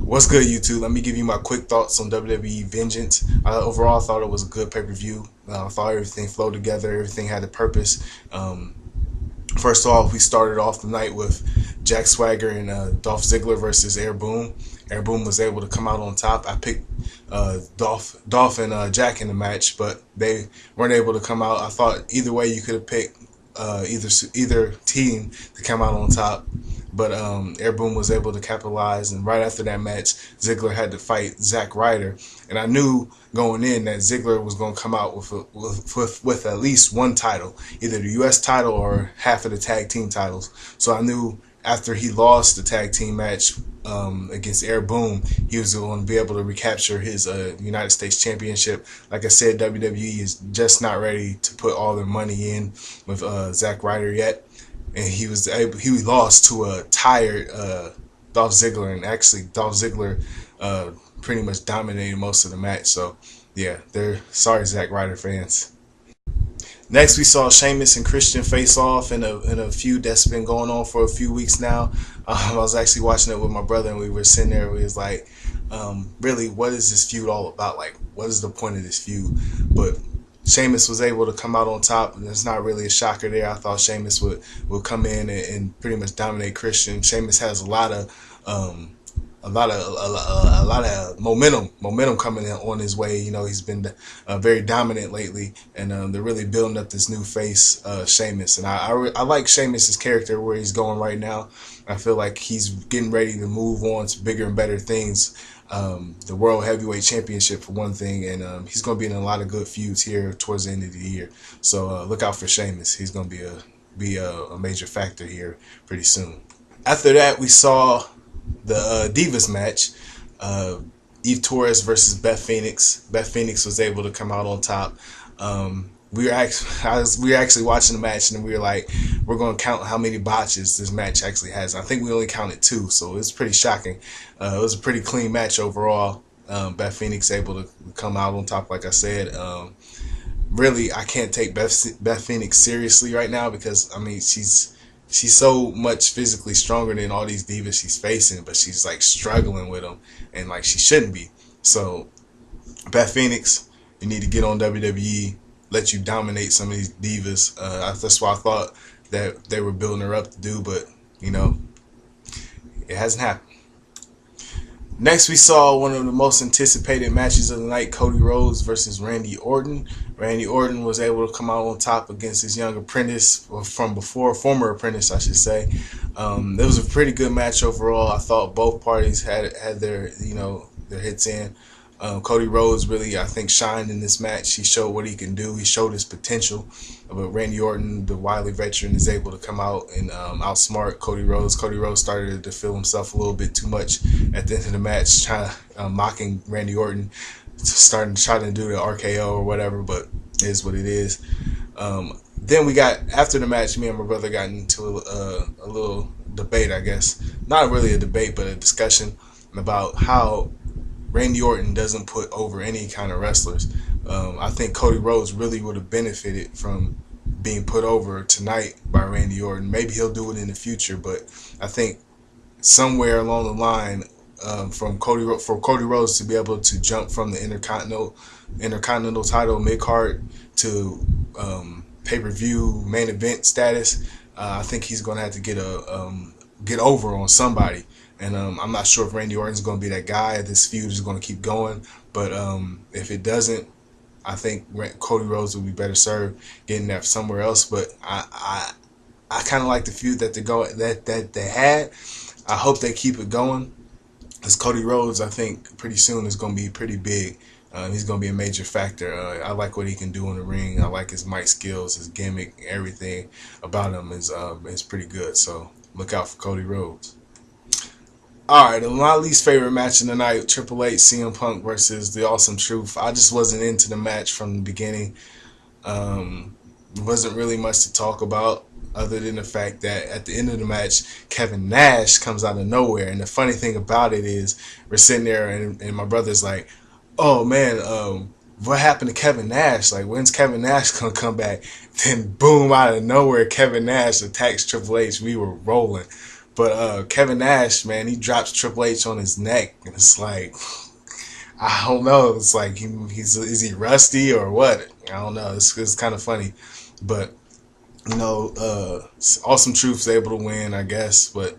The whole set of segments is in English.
What's good, YouTube? Let me give you my quick thoughts on WWE Vengeance. Overall, I thought it was a good pay-per-view. I thought everything flowed together. Everything had a purpose. First off, we started off the night with Jack Swagger and Dolph Ziggler versus Air Boom. Air Boom was able to come out on top. I picked Dolph and Jack in the match, but they weren't able to come out. I thought either way you could have picked either team to come out on top. But Air Boom was able to capitalize, and right after that match, Ziggler had to fight Zack Ryder, and I knew going in that Ziggler was going to come out with at least one title, either the U.S. title or half of the tag team titles. So I knew after he lost the tag team match against Air Boom, he was going to be able to recapture his United States Championship. Like I said, WWE is just not ready to put all their money in with Zack Ryder yet. And he lost to a tired Dolph Ziggler, and actually Dolph Ziggler pretty much dominated most of the match. So yeah, sorry, Zack Ryder fans. Next, we saw Sheamus and Christian face off in a feud that's been going on for a few weeks now. I was actually watching it with my brother, and we were sitting there. We was like, really, what is this feud all about? Like, what is the point of this feud? But Sheamus was able to come out on top, and it's not really a shocker there. I thought Sheamus would come in and pretty much dominate Christian. Sheamus has a lot of momentum coming in on his way. You know, he's been very dominant lately, and they're really building up this new face, Sheamus. And I like Sheamus's character where he's going right now. I feel like he's getting ready to move on to bigger and better things. The World Heavyweight Championship for one thing, and he's going to be in a lot of good feuds here towards the end of the year. So look out for Sheamus. He's going to be a major factor here pretty soon. After that, we saw the Divas match. Eve Torres versus Beth Phoenix. Beth Phoenix was able to come out on top. We were actually watching the match, and we were like, we're going to count how many botches this match actually has. I think we only counted 2, so it's pretty shocking. It was a pretty clean match overall. Beth Phoenix able to come out on top, like I said. Really, I can't take Beth Phoenix seriously right now because, I mean, she's so much physically stronger than all these divas she's facing, but she's like struggling with them, and like she shouldn't be. So, Beth Phoenix, you need to get on WWE. Let you dominate some of these divas. That's what I thought that they were building her up to do, but you know, it hasn't happened. Next, we saw one of the most anticipated matches of the night: Cody Rhodes versus Randy Orton. Randy Orton was able to come out on top against his young apprentice from before, former apprentice, I should say. It was a pretty good match overall. I thought both parties had their their hits in. Cody Rhodes really, I think, shined in this match. He showed what he can do. He showed his potential. But Randy Orton, the wily veteran, is able to come out and outsmart Cody Rhodes. Cody Rhodes started to feel himself a little bit too much at the end of the match, mocking Randy Orton, trying to do the RKO or whatever, but it is what it is. Then we got, after the match, me and my brother got into a little debate, I guess. Not really a debate, but a discussion about how Randy Orton doesn't put over any kind of wrestlers. I think Cody Rhodes really would have benefited from being put over tonight by Randy Orton. Maybe he'll do it in the future, but I think somewhere along the line, for Cody Rhodes to be able to jump from the Intercontinental title mid-card to pay-per-view main event status, I think he's going to have to get over on somebody. And I'm not sure if Randy Orton's going to be that guy. This feud is going to keep going. But if it doesn't, I think Cody Rhodes would be better served getting that somewhere else. But I kind of like the feud that they had. I hope they keep it going. Because Cody Rhodes, I think, pretty soon is going to be pretty big. He's going to be a major factor. I like what he can do in the ring. I like his mic skills, his gimmick, everything about him is pretty good. So look out for Cody Rhodes. Alright, my least favorite match of the night, Triple H, CM Punk versus The Awesome Truth. I just wasn't into the match from the beginning. Wasn't really much to talk about other than the fact that at the end of the match, Kevin Nash comes out of nowhere. And the funny thing about it is, we're sitting there and my brother's like, oh man, what happened to Kevin Nash? Like, when's Kevin Nash gonna come back? Then boom, out of nowhere, Kevin Nash attacks Triple H. We were rolling. But Kevin Nash, man, he drops Triple H on his neck, and it's like, I don't know. It's like he's is he rusty or what? I don't know. It's kind of funny, but you know, Awesome Truth's able to win, I guess, but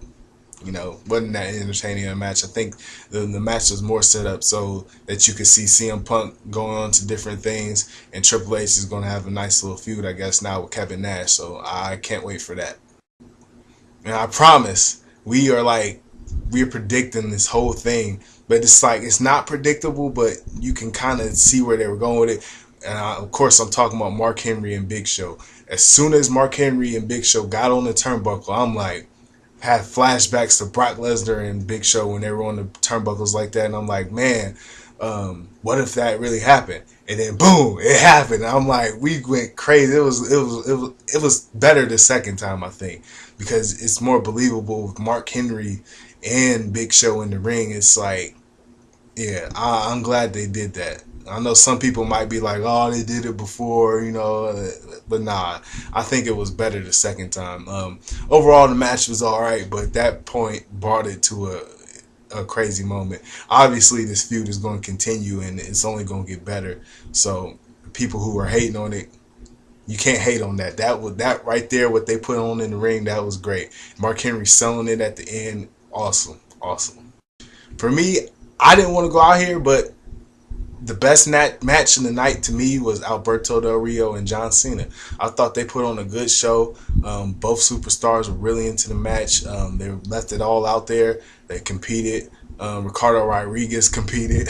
you know, wasn't that entertaining a match. I think the match was more set up so that you could see CM Punk going on to different things, and Triple H is going to have a nice little feud, I guess, now with Kevin Nash. So I can't wait for that. And I promise, we're predicting this whole thing, but it's like it's not predictable, but you can kind of see where they were going with it. And of course, I'm talking about Mark Henry and Big Show. As soon as Mark Henry and Big Show got on the turnbuckle, I'm like, had flashbacks to Brock Lesnar and Big Show when they were on the turnbuckles like that, and I'm like, man, what if that really happened? And then boom, it happened. I'm like, we went crazy. It was better the second time, I think, because it's more believable with Mark Henry and Big Show in the ring. It's like, yeah, I'm glad they did that. I know some people might be like, oh, they did it before, you know, but nah, I think it was better the second time. Overall, the match was all right, but that point brought it to a crazy moment. Obviously, this feud is going to continue, and it's only going to get better. So, people who are hating on it, you can't hate on that. That right there, what they put on in the ring, that was great. Mark Henry selling it at the end, awesome. For me, I didn't want to go out here, but the best match in the night to me was Alberto Del Rio and John Cena. I thought they put on a good show. Both superstars were really into the match. They left it all out there. They competed. Ricardo Rodriguez competed.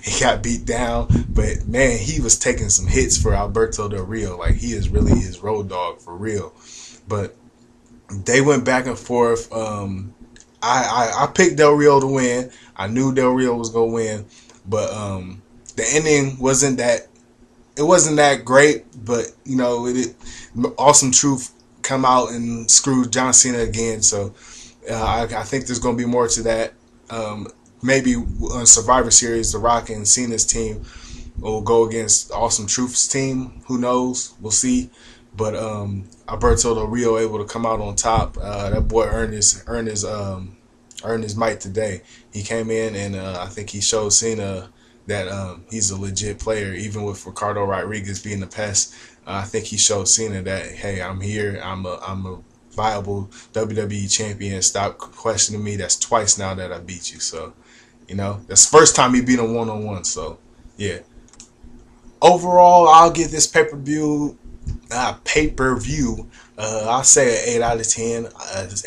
He got beat down, but man, he was taking some hits for Alberto Del Rio. Like, he is really his road dog for real. But they went back and forth. I picked Del Rio to win. I knew Del Rio was gonna win, but the ending wasn't that great. But you know, Awesome Truth come out and screw John Cena again. So I think there's gonna be more to that. Maybe on Survivor Series, The Rock and Cena's team will go against Awesome Truth's team. Who knows? We'll see. But Alberto Del Rio able to come out on top. That boy earned his mic today. He came in and I think he showed Cena that he's a legit player, even with Ricardo Rodriguez being the pest. I think he showed Cena that, hey, I'm here. I'm a viable WWE champion. Stop questioning me. That's twice now that I beat you. So, you know, that's the first time he beat him one-on-one. So, yeah. Overall, I'll give this pay-per-view, I'll say an 8 out of 10.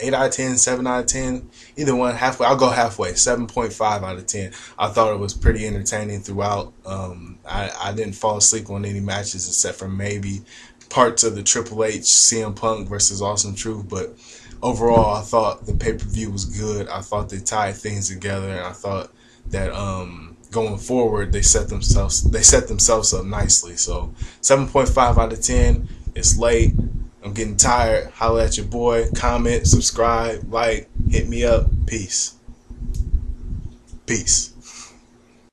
8 out of 10, 7 out of 10. Either one, halfway. I'll go halfway. 7.5 out of 10. I thought it was pretty entertaining throughout. I didn't fall asleep on any matches except for maybe parts of the Triple H CM Punk versus Awesome Truth. But overall, I thought the pay-per-view was good. I thought they tied things together, and I thought that going forward they set themselves up nicely. So 7.5 out of 10. It's late. I'm getting tired. Holla at your boy. Comment, subscribe, like, hit me up. Peace.